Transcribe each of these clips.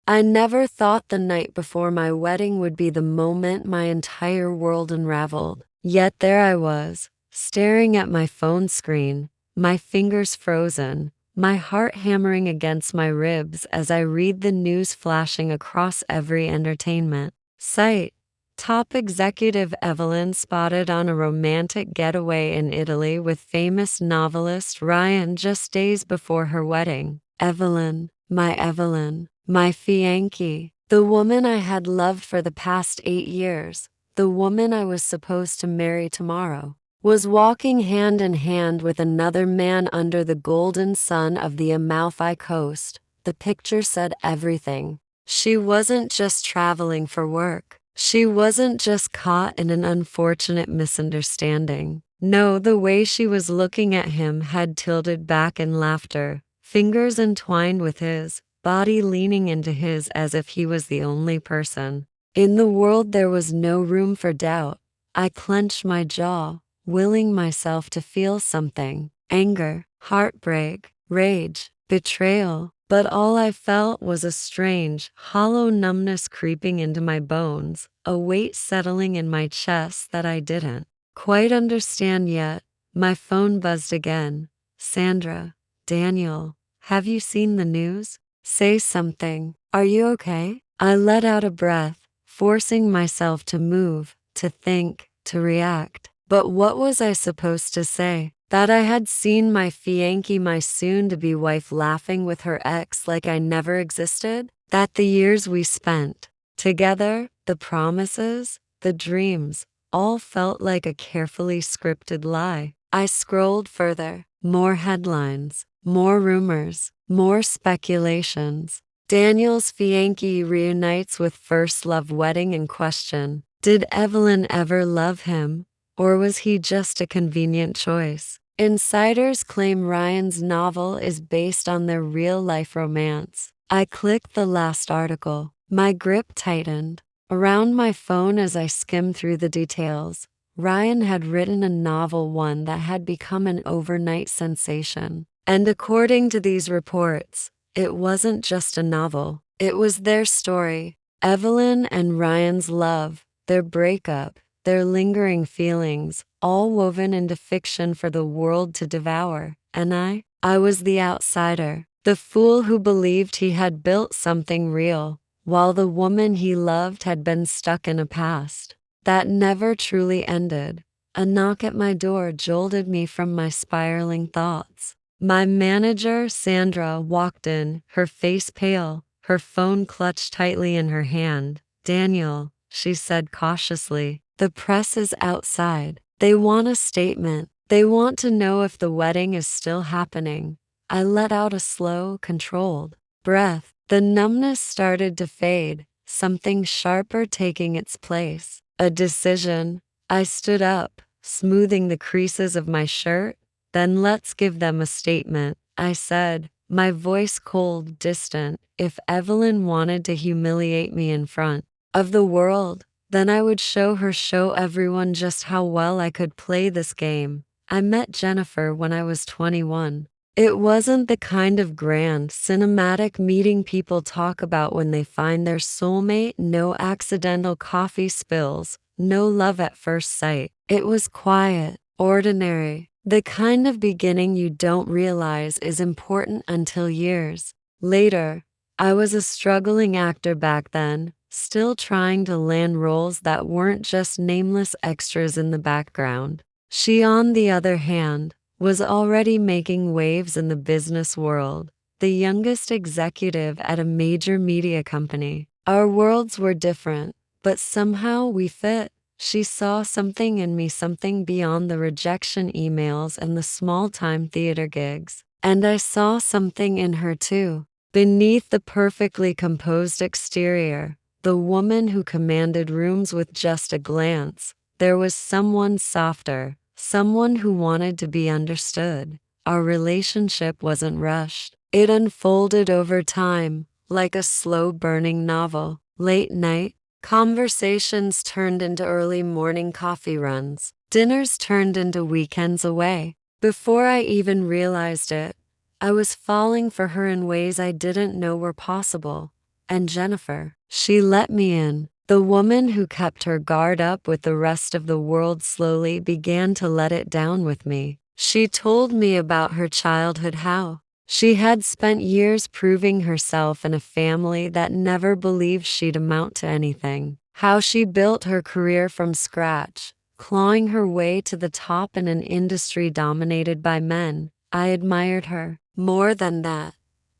I never thought the night before my wedding would be the moment my entire world unraveled. Yet there I was, staring at my phone screen, my fingers frozen, my heart hammering against my ribs as I read the news flashing across every entertainment site. Top executive Evelyn spotted on a romantic getaway in Italy with famous novelist Ryan just days before her wedding. Evelyn, my fiancée, the woman I had loved for the past 8 years, the woman I was supposed to marry tomorrow, was walking hand in hand with another man under the golden sun of the Amalfi Coast. The picture said everything. She wasn't just traveling for work. She wasn't just caught in an unfortunate misunderstanding. No, the way she was looking at him, head tilted back in laughter, fingers entwined with his, body leaning into his as if he was the only person in the world. There was no room for doubt. I clenched my jaw, willing myself to feel something: anger, heartbreak, rage, betrayal. But all I felt was a strange, hollow numbness creeping into my bones, a weight settling in my chest that I didn't quite understand yet. My phone buzzed again. Sandra, Daniel, have you seen the news? Say something. Are you okay? I let out a breath, forcing myself to move, to think, to react. But what was I supposed to say? That I had seen my fiancée, my soon-to-be wife, laughing with her ex like I never existed? That the years we spent together, the promises, the dreams, all felt like a carefully scripted lie? I scrolled further. More headlines, more rumors, more speculations. Daniel's fiancée reunites with first love, wedding in question. Did Evelyn ever love him? Or was he just a convenient choice? Insiders claim Ryan's novel is based on their real-life romance. I clicked the last article. My grip tightened around my phone as I skimmed through the details. Ryan had written a novel, one that had become an overnight sensation. And according to these reports, it wasn't just a novel. It was their story. Evelyn and Ryan's love, their breakup, their lingering feelings, all woven into fiction for the world to devour. And I was the outsider, the fool who believed he had built something real, while the woman he loved had been stuck in a past that never truly ended. A knock at my door jolted me from my spiraling thoughts. My manager, Sandra, walked in, her face pale, her phone clutched tightly in her hand. Daniel, she said cautiously, the press is outside. They want a statement. They want to know if the wedding is still happening. I let out a slow, controlled breath. The numbness started to fade, something sharper taking its place. A decision. I stood up, smoothing the creases of my shirt. Then let's give them a statement, I said, my voice cold, distant. If Evelyn wanted to humiliate me in front of the world, then I would show everyone just how well I could play this game. I met Jennifer when I was 21. It wasn't the kind of grand, cinematic meeting people talk about when they find their soulmate. No accidental coffee spills, no love at first sight. It was quiet, ordinary, the kind of beginning you don't realize is important until years later. I was a struggling actor back then, still trying to land roles that weren't just nameless extras in the background. She, on the other hand, was already making waves in the business world, the youngest executive at a major media company. Our worlds were different, but somehow we fit. She saw something in me, something beyond the rejection emails and the small-time theater gigs. And I saw something in her too. Beneath the perfectly composed exterior, the woman who commanded rooms with just a glance, there was someone softer, someone who wanted to be understood. Our relationship wasn't rushed. It unfolded over time, like a slow-burning novel. Late night conversations turned into early morning coffee runs. Dinners turned into weekends away. Before I even realized it, I was falling for her in ways I didn't know were possible. And Jennifer, she let me in. The woman who kept her guard up with the rest of the world slowly began to let it down with me. She told me about her childhood, how she had spent years proving herself in a family that never believed she'd amount to anything. How she built her career from scratch, clawing her way to the top in an industry dominated by men. I admired her. More than that,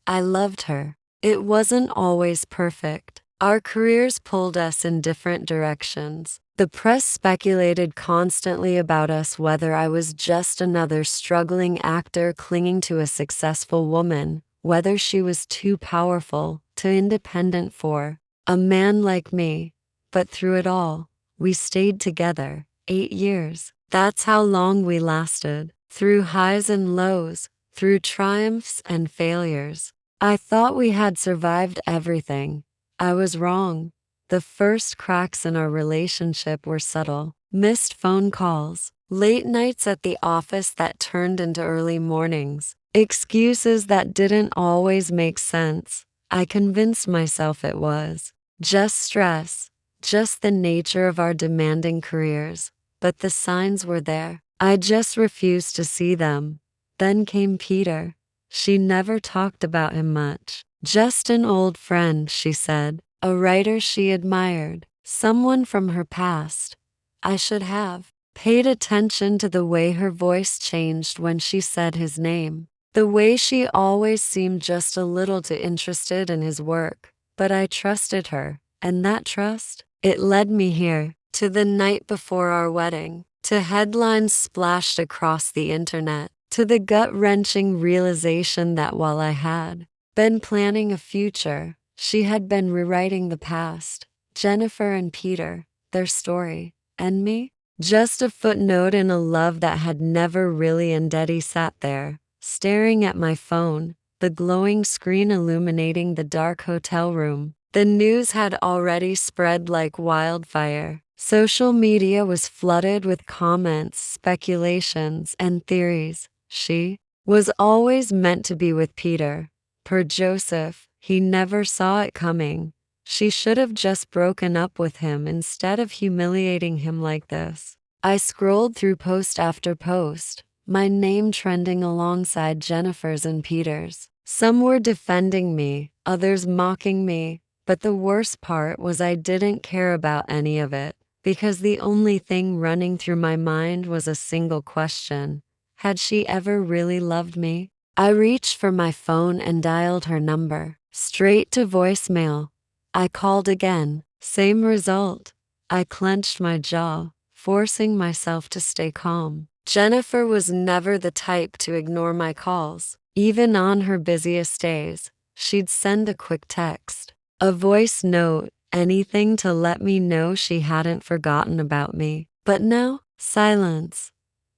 I loved her. It wasn't always perfect. Our careers pulled us in different directions. The press speculated constantly about us, whether I was just another struggling actor clinging to a successful woman, whether she was too powerful, too independent for a man like me. But through it all, we stayed together. 8 years. That's how long we lasted. Through highs and lows, through triumphs and failures. I thought we had survived everything. I was wrong. The first cracks in our relationship were subtle. Missed phone calls, late nights at the office that turned into early mornings, excuses that didn't always make sense. I convinced myself it was just stress, just the nature of our demanding careers. But the signs were there. I just refused to see them. Then came Peter. She never talked about him much. Just an old friend, she said. A writer she admired. Someone from her past. I should have paid attention to the way her voice changed when she said his name. The way she always seemed just a little too interested in his work. But I trusted her. And that trust, it led me here. To the night before our wedding. To headlines splashed across the internet. To the gut-wrenching realization that while I had been planning a future, she had been rewriting the past. Jennifer and Peter, their story, and me, just a footnote in a love that had never really ended. He sat there, staring at my phone, the glowing screen illuminating the dark hotel room. The news had already spread like wildfire. Social media was flooded with comments, speculations, and theories. She was always meant to be with Peter. Per Joseph, he never saw it coming. She should have just broken up with him instead of humiliating him like this. I scrolled through post after post, my name trending alongside Jennifer's and Peter's. Some were defending me, others mocking me, but the worst part was I didn't care about any of it, because the only thing running through my mind was a single question. Had she ever really loved me? I reached for my phone and dialed her number. Straight to voicemail. I called again. Same result. I clenched my jaw, forcing myself to stay calm. Jennifer was never the type to ignore my calls. Even on her busiest days, she'd send a quick text, a voice note, anything to let me know she hadn't forgotten about me. But no, silence.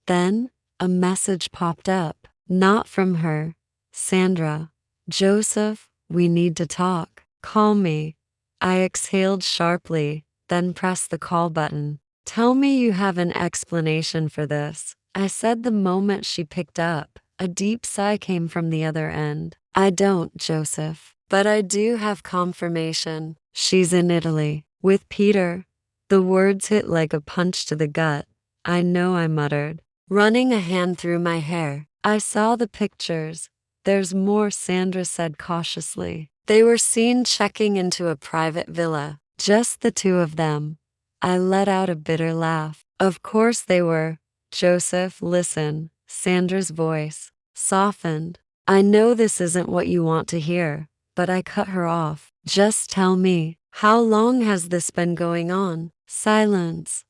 Then, a message popped up. Not from her. Sandra. Joseph, we need to talk. Call me. I exhaled sharply, then pressed the call button. Tell me you have an explanation for this, I said the moment she picked up. A deep sigh came from the other end. I don't, Joseph. But I do have confirmation. She's in Italy. With Peter. The words hit like a punch to the gut. I know, I muttered, running a hand through my hair. I saw the pictures. There's more, Sandra said cautiously. They were seen checking into a private villa. Just the two of them. I let out a bitter laugh. Of course they were. Joseph, listen. Sandra's voice softened. I know this isn't what you want to hear, but I cut her off. Just tell me, how long has this been going on? Silence.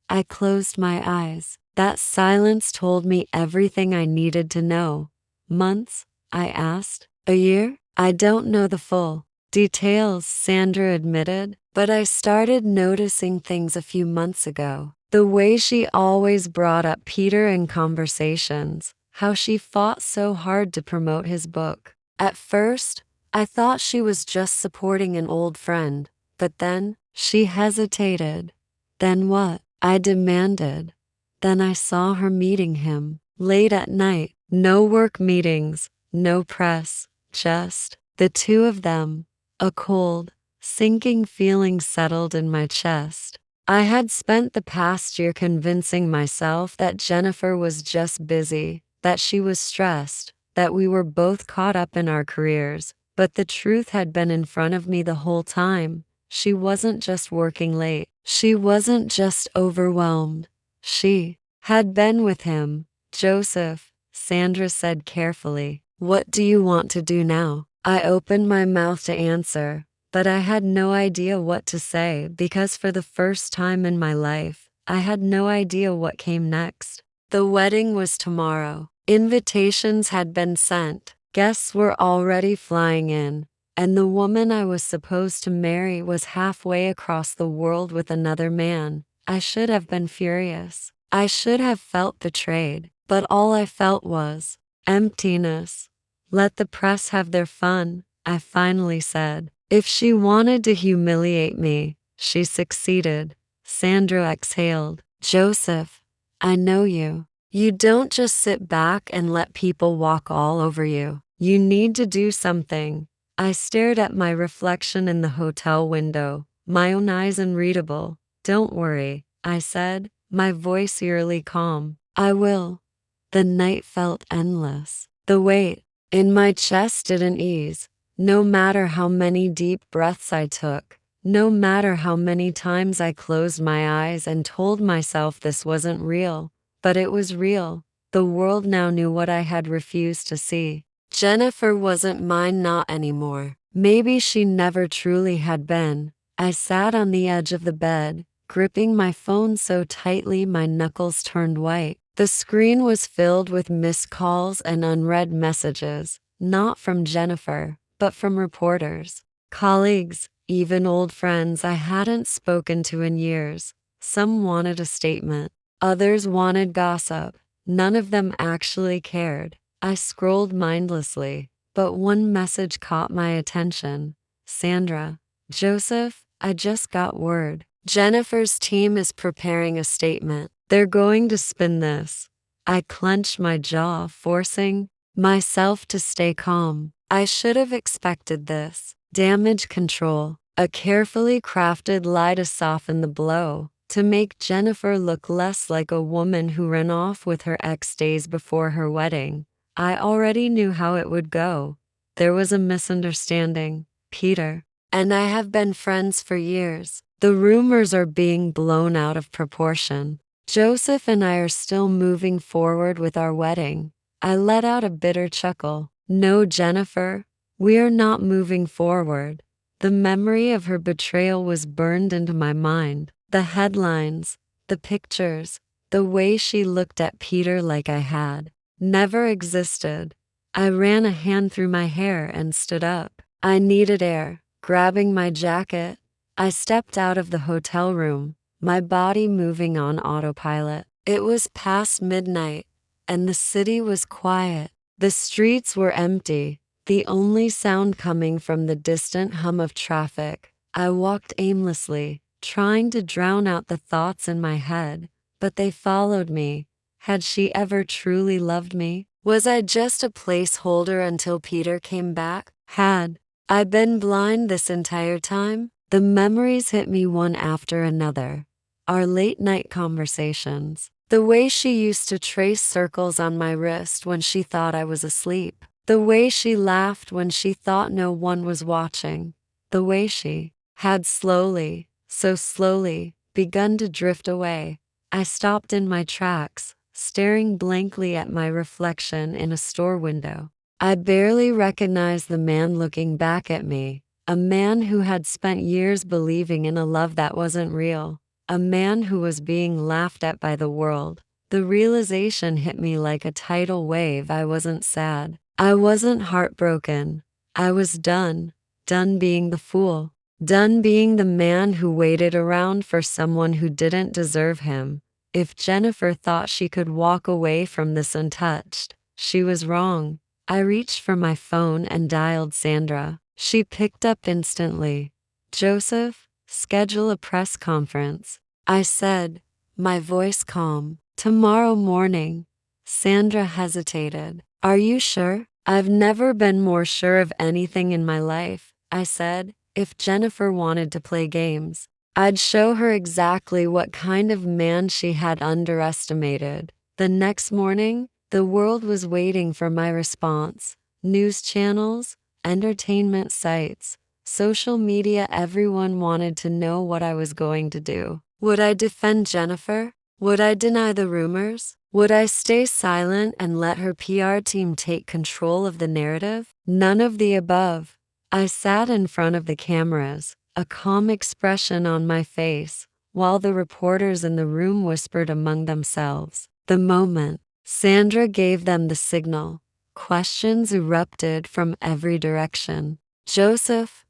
I closed my eyes. That silence told me everything I needed to know. Months? I asked. A year? I don't know the full details, Sandra admitted, but I started noticing things a few months ago. The way she always brought up Peter in conversations, how she fought so hard to promote his book. At first, I thought she was just supporting an old friend, but then, she hesitated. Then what? I demanded. Then I saw her meeting him, late at night. No work meetings, no press, just the two of them. A cold, sinking feeling settled in my chest. I had spent the past year convincing myself that Jennifer was just busy, that she was stressed, that we were both caught up in our careers, but the truth had been in front of me the whole time. She wasn't just working late. She wasn't just overwhelmed. She had been with him. Joseph, Sandra said carefully. What do you want to do now? I opened my mouth to answer, but I had no idea what to say because for the first time in my life, I had no idea what came next. The wedding was tomorrow. Invitations had been sent. Guests were already flying in, and the woman I was supposed to marry was halfway across the world with another man. I should have been furious. I should have felt betrayed, but all I felt was emptiness. Let the press have their fun, I finally said. If she wanted to humiliate me, she succeeded. Sandra exhaled. Joseph, I know you. You don't just sit back and let people walk all over you. You need to do something. I stared at my reflection in the hotel window, my own eyes unreadable. Don't worry, I said, my voice eerily calm. I will. The night felt endless. The weight in my chest didn't ease. No matter how many deep breaths I took, no matter how many times I closed my eyes and told myself this wasn't real, but it was real. The world now knew what I had refused to see. Jennifer wasn't mine, not anymore. Maybe she never truly had been. I sat on the edge of the bed, gripping my phone so tightly my knuckles turned white. The screen was filled with missed calls and unread messages, not from Jennifer, but from reporters, colleagues, even old friends I hadn't spoken to in years. Some wanted a statement. Others wanted gossip. None of them actually cared. I scrolled mindlessly, but one message caught my attention. Sandra, Joseph, I just got word. Jennifer's team is preparing a statement. They're going to spin this. I clenched my jaw, forcing myself to stay calm. I should have expected this. Damage control, a carefully crafted lie to soften the blow, to make Jennifer look less like a woman who ran off with her ex days before her wedding. I already knew how it would go. There was a misunderstanding. Peter and I have been friends for years. The rumors are being blown out of proportion. Joseph and I are still moving forward with our wedding. I let out a bitter chuckle. No, Jennifer, we are not moving forward. The memory of her betrayal was burned into my mind. The headlines, the pictures, the way she looked at Peter like I had never existed. I ran a hand through my hair and stood up. I needed air. Grabbing my jacket, I stepped out of the hotel room, my body moving on autopilot. It was past midnight, and the city was quiet. The streets were empty, the only sound coming from the distant hum of traffic. I walked aimlessly, trying to drown out the thoughts in my head, but they followed me. Had she ever truly loved me? Was I just a placeholder until Peter came back? Had I been blind this entire time? The memories hit me one after another. Our late-night conversations. The way she used to trace circles on my wrist when she thought I was asleep. The way she laughed when she thought no one was watching. The way she had slowly, so slowly, begun to drift away. I stopped in my tracks, staring blankly at my reflection in a store window. I barely recognized the man looking back at me, a man who had spent years believing in a love that wasn't real, a man who was being laughed at by the world. The realization hit me like a tidal wave. I wasn't sad. I wasn't heartbroken. I was done being the fool, done being the man who waited around for someone who didn't deserve him. If Jennifer thought she could walk away from this untouched, she was wrong. I reached for my phone and dialed Sandra. She picked up instantly. Joseph, schedule a press conference, I said, my voice calm. Tomorrow morning. Sandra hesitated. Are you sure? I've never been more sure of anything in my life. I said. If Jennifer wanted to play games, I'd show her exactly what kind of man she had underestimated. The next morning, the world was waiting for my response. News channels, entertainment sites, social media, everyone wanted to know what I was going to do. Would I defend Jennifer? Would I deny the rumors? Would I stay silent and let her PR team take control of the narrative? None of the above. I sat in front of the cameras, a calm expression on my face, while the reporters in the room whispered among themselves. The moment Sandra gave them the signal, questions erupted from every direction. Joseph,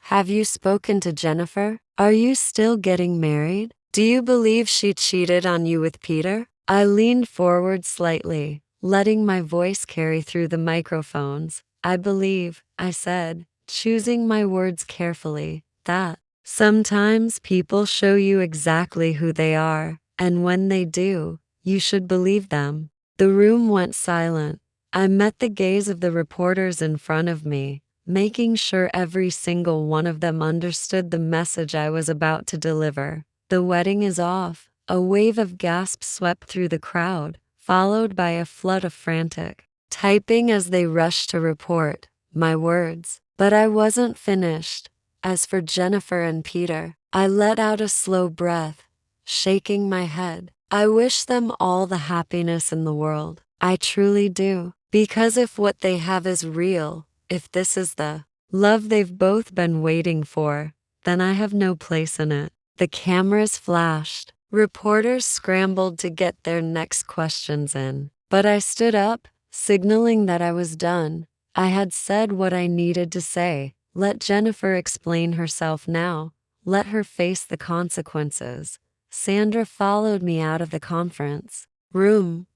have you spoken to Jennifer? Are you still getting married? Do you believe she cheated on you with Peter? I leaned forward slightly, letting my voice carry through the microphones. I believe, I said, choosing my words carefully, that sometimes people show you exactly who they are, and when they do, you should believe them. The room went silent. I met the gaze of the reporters in front of me, making sure every single one of them understood the message I was about to deliver. The wedding is off. A wave of gasps swept through the crowd, followed by a flood of frantic typing as they rushed to report my words. But I wasn't finished. As for Jennifer and Peter, I let out a slow breath, shaking my head. I wish them all the happiness in the world. I truly do. Because if what they have is real, if this is the love they've both been waiting for, then I have no place in it. The cameras flashed. Reporters scrambled to get their next questions in. But I stood up, signaling that I was done. I had said what I needed to say. Let Jennifer explain herself now. Let her face the consequences. Sandra followed me out of the conference room,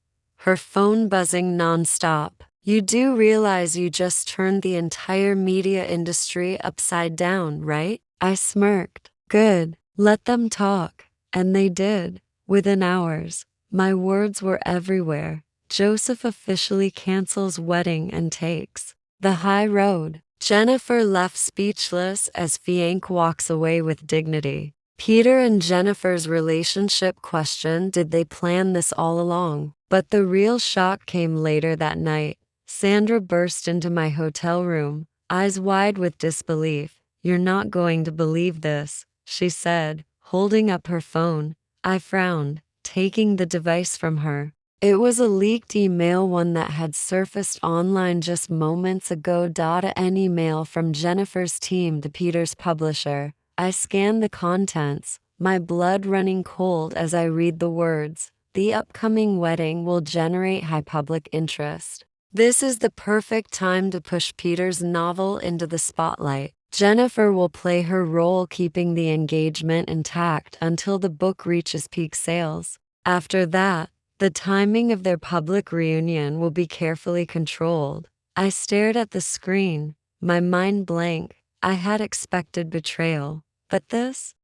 her phone buzzing nonstop. You do realize you just turned the entire media industry upside down, right? I smirked. Good. Let them talk. And they did. Within hours, my words were everywhere. Joseph officially cancels wedding and takes the high road. Jennifer left speechless as Fiancée walks away with dignity. Peter and Jennifer's relationship questioned, did they plan this all along? But the real shock came later that night. Sandra burst into my hotel room, eyes wide with disbelief. You're not going to believe this, she said, holding up her phone. I frowned, taking the device from her. It was a leaked email, one that had surfaced online just moments ago. An email from Jennifer's team to Peter's publisher. I scanned the contents, my blood running cold as I read the words. The upcoming wedding will generate high public interest. This is the perfect time to push Peter's novel into the spotlight. Jennifer will play her role, keeping the engagement intact until the book reaches peak sales. After that, the timing of their public reunion will be carefully controlled. I stared at the screen, my mind blank. I had expected betrayal, but this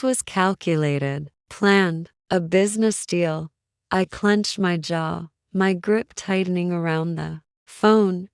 was calculated, planned, a business deal. I clenched my jaw, my grip tightening around the phone.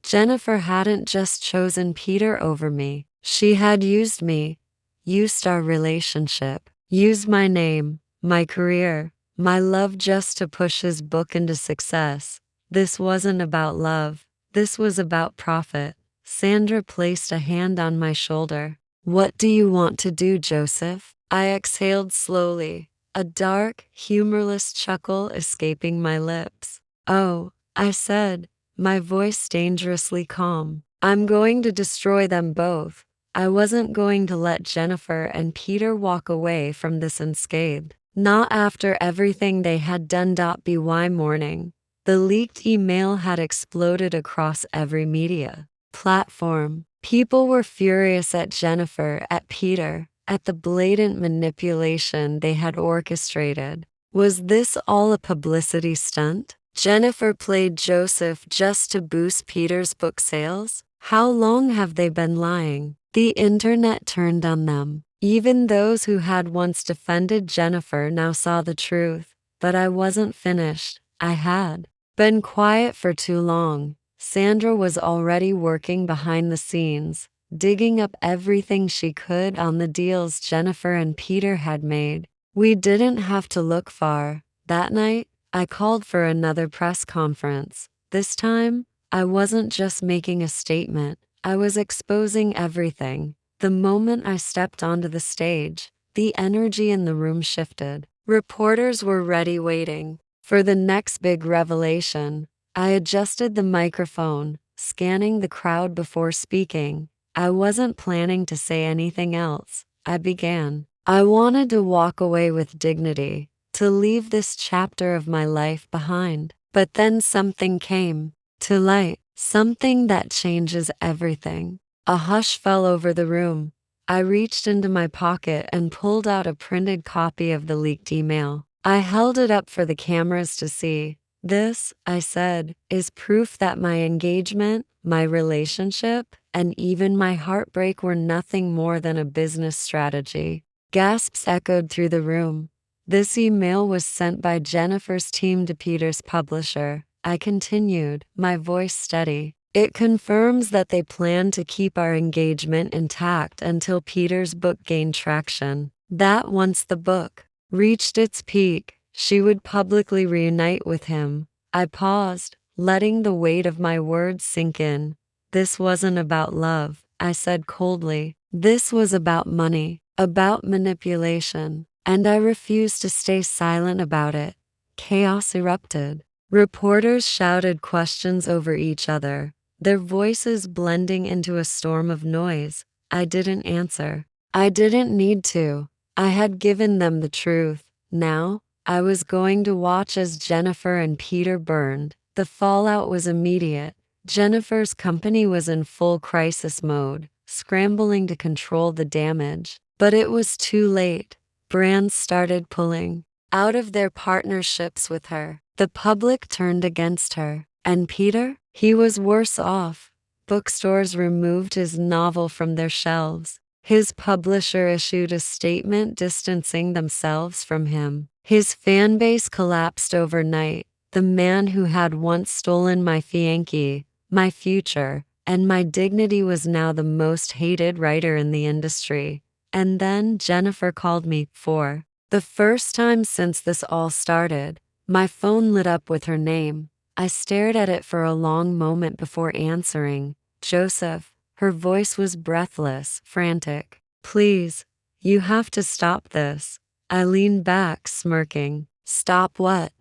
Jennifer hadn't just chosen Peter over me. She had used me, used our relationship, used my name, my career, my love just to push his book into success. This wasn't about love. This was about profit. Sandra placed a hand on my shoulder. What do you want to do, Joseph? I exhaled slowly, a dark, humorless chuckle escaping my lips. Oh, I said, my voice dangerously calm. I'm going to destroy them both. I wasn't going to let Jennifer and Peter walk away from this unscathed. Not after everything they had done. By morning, the leaked email had exploded across every media platform. People were furious at Jennifer, at Peter, at the blatant manipulation they had orchestrated. Was this all a publicity stunt? Jennifer played Joseph just to boost Peter's book sales? How long have they been lying? The internet turned on them. Even those who had once defended Jennifer now saw the truth. But I wasn't finished. I had been quiet for too long. Sandra was already working behind the scenes, digging up everything she could on the deals Jennifer and Peter had made. We didn't have to look far. That night, I called for another press conference. This time, I wasn't just making a statement, I was exposing everything. The moment I stepped onto the stage, the energy in the room shifted. Reporters were ready waiting for the next big revelation. I adjusted the microphone, scanning the crowd before speaking. I wasn't planning to say anything else. I began. I wanted to walk away with dignity, to leave this chapter of my life behind. But then something came to light, something that changes everything. A hush fell over the room. I reached into my pocket and pulled out a printed copy of the leaked email. I held it up for the cameras to see. This, I said, is proof that my engagement, my relationship, and even my heartbreak were nothing more than a business strategy. Gasps echoed through the room. This email was sent by Jennifer's team to Peter's publisher. I continued, my voice steady. It confirms that they plan to keep our engagement intact until Peter's book gained traction. That once the book reached its peak, she would publicly reunite with him. I paused, letting the weight of my words sink in. This wasn't about love, I said coldly. This was about money, about manipulation, and I refused to stay silent about it. Chaos erupted. Reporters shouted questions over each other, their voices blending into a storm of noise. I didn't answer. I didn't need to. I had given them the truth. Now, I was going to watch as Jennifer and Peter burned. The fallout was immediate. Jennifer's company was in full crisis mode, scrambling to control the damage. But it was too late. Brands started pulling out of their partnerships with her. The public turned against her. And Peter? He was worse off. Bookstores removed his novel from their shelves. His publisher issued a statement distancing themselves from him. His fan base collapsed overnight. The man who had once stolen my fiancée, my future, and my dignity was now the most hated writer in the industry. And then Jennifer called me for the first time since this all started. My phone lit up with her name. I stared at it for a long moment before answering. Joseph. Her voice was breathless, frantic. Please, you have to stop this. I leaned back, smirking. Stop what?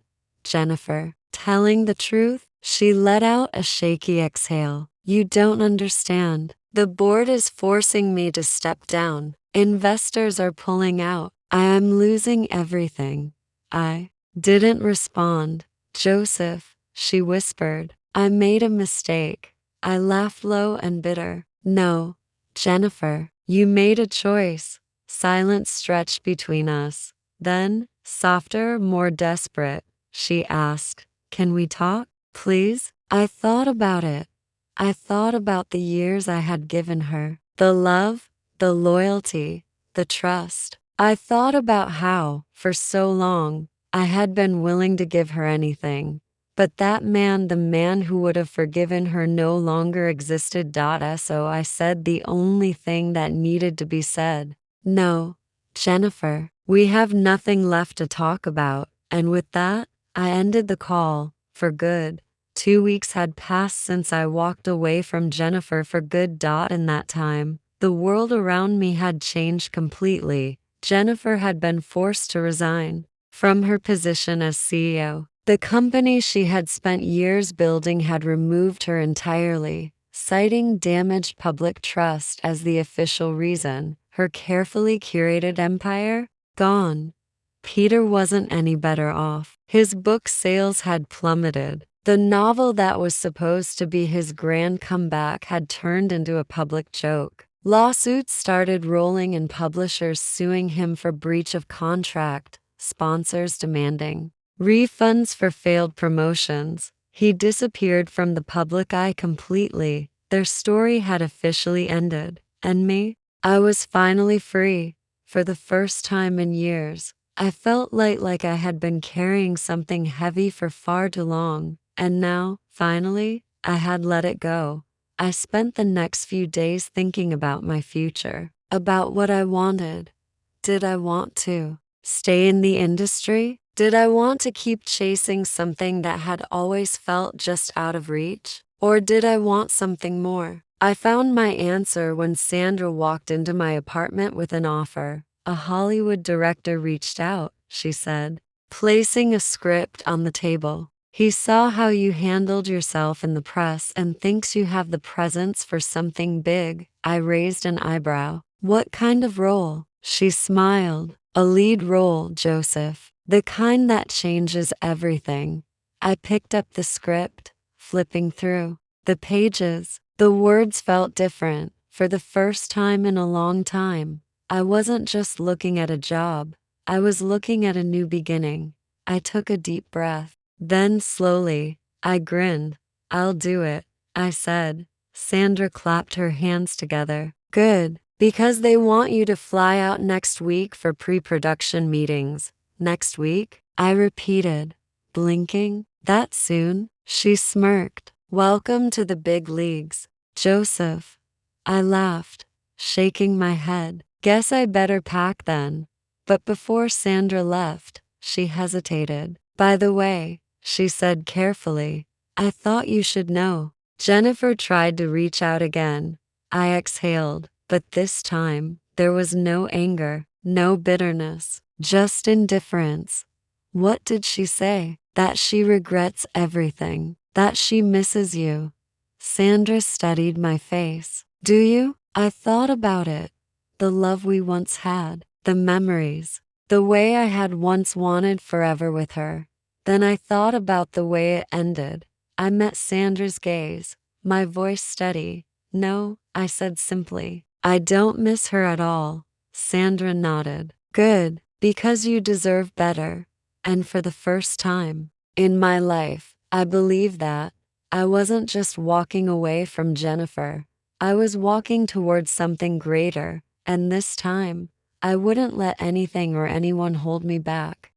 Jennifer. Telling the truth? She let out a shaky exhale. You don't understand. The board is forcing me to step down. Investors are pulling out. I am losing everything. I didn't respond. Joseph, she whispered. I made a mistake. I laughed low and bitter. No, Jennifer, you made a choice. Silence stretched between us. Then, softer, more desperate, she asked, can we talk, please? I thought about it. I thought about the years I had given her. The love, the loyalty, the trust. I thought about how, for so long, I had been willing to give her anything. But that man, the man who would have forgiven her, no longer existed. So I said the only thing that needed to be said. No, Jennifer, we have nothing left to talk about. And with that, I ended the call, for good. 2 weeks had passed since I walked away from Jennifer for good. In that time, the world around me had changed completely. Jennifer had been forced to resign from her position as CEO. The company she had spent years building had removed her entirely, citing damaged public trust as the official reason. Her carefully curated empire? Gone. Peter wasn't any better off. His book sales had plummeted. The novel that was supposed to be his grand comeback had turned into a public joke. Lawsuits started rolling and publishers suing him for breach of contract, sponsors demanding refunds for failed promotions. He disappeared from the public eye completely. Their story had officially ended. And me? I was finally free. For the first time in years, I felt like I had been carrying something heavy for far too long. And now, finally, I had let it go. I spent the next few days thinking about my future, about what I wanted. Did I want to stay in the industry? Did I want to keep chasing something that had always felt just out of reach? Or did I want something more? I found my answer when Sandra walked into my apartment with an offer. A Hollywood director reached out, she said, placing a script on the table. He saw how you handled yourself in the press and thinks you have the presence for something big. I raised an eyebrow. What kind of role? She smiled. A lead role, Joseph. The kind that changes everything. I picked up the script, flipping through the pages. The words felt different. For the first time in a long time, I wasn't just looking at a job. I was looking at a new beginning. I took a deep breath. Then slowly, I grinned. I'll do it, I said. Sandra clapped her hands together. Good, because they want you to fly out next week for pre-production meetings. Next week? I repeated, blinking. That soon? She smirked. Welcome to the big leagues, Joseph. I laughed, shaking my head. Guess I better pack then. But before Sandra left, she hesitated. By the way, she said carefully, I thought you should know. Jennifer tried to reach out again. I exhaled, but this time, there was no anger, no bitterness, just indifference. What did she say? That she regrets everything, that she misses you. Sandra studied my face. Do you? I thought about it. The love we once had, the memories, the way I had once wanted forever with her. Then I thought about the way it ended. I met Sandra's gaze, my voice steady. No, I said simply. I don't miss her at all. Sandra nodded. Good, because you deserve better. And for the first time in my life, I believe that. I wasn't just walking away from Jennifer. I was walking towards something greater, and this time, I wouldn't let anything or anyone hold me back.